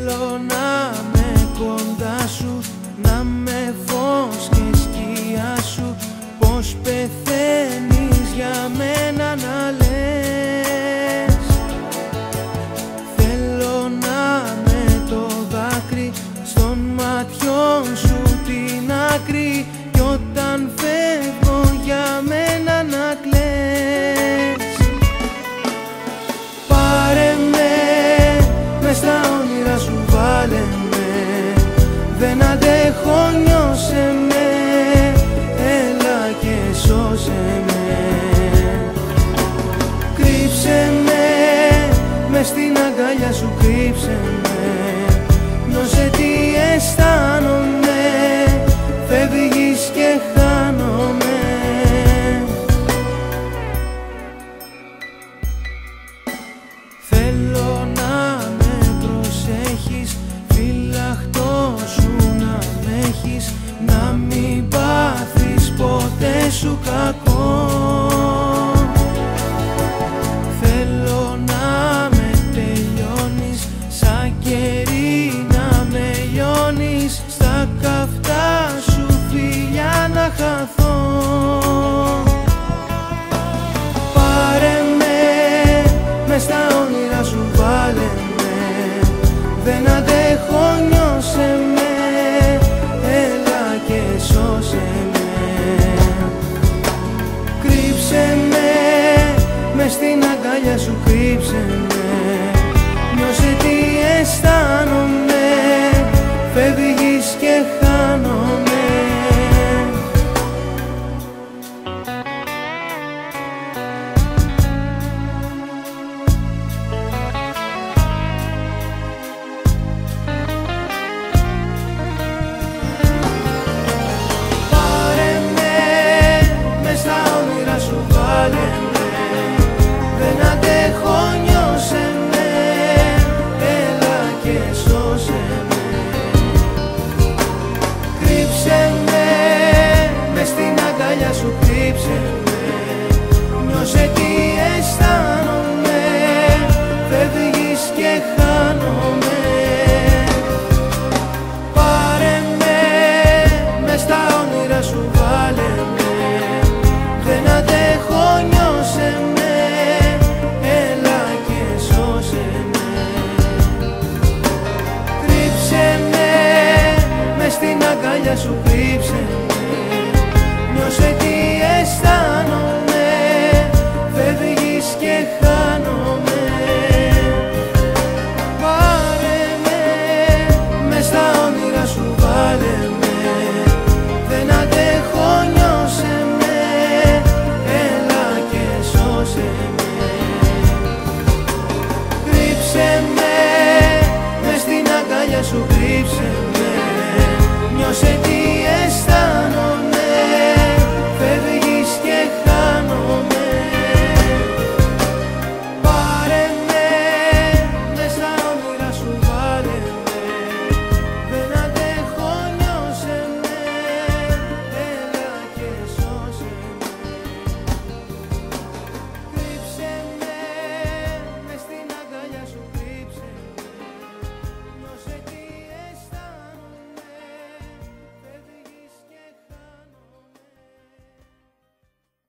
Θέλω να με κοντά σου, να με φως και σκιά σου. Πως πεθαίνεις για μένα να λες. Θέλω να με το δάκρυ στον ματιών σου την άκρη, κι όταν φεύγω για μένα να κλαις. Πάρε με, μες στα όνειρα σου βάλε με. Δεν αντέχω, νιώσε με, έλα και σώσε με. Κρύψε με, μες στην αγκαλιά σου κρύψε με. Νιώσε τι αισθάνομαι, φεύγεις και χάνομαι. Θέλω να με προσέχεις, φυλαχτό σου να με έχεις, να μην πάθεις ποτέ σου κακό. Θέλω να με τελειώνεις, σαν κερί να με λιώνεις, στα καυτά σου φιλιά να χαθώ. Πάρε με, μες στα όνειρα σου βάλε με. Δεν αντέχω, νιώσε με, έλα και σώσε με. Κρύψε με, μες στην αγκαλιά σου κρύψε με. Νιώσε τι αισθάνομαι, φεύγεις και χάνομαι. Πάρε με, μες στα όνειρα σου βάλε με. Δεν αντέχω, νιώσε με, έλα και σώσε με. Κρύψε με, μες στην αγκαλιά σου κρύψε με. Νιώσε τι αισθάνομαι, φεύγεις και χάνομαι. Πάρε με, μες στα όνειρα σου βάλε με. Δεν αντέχω, νιώσε με, έλα και σώσε με. Κρύψε με, μες στην αγκαλιά σου κρύψε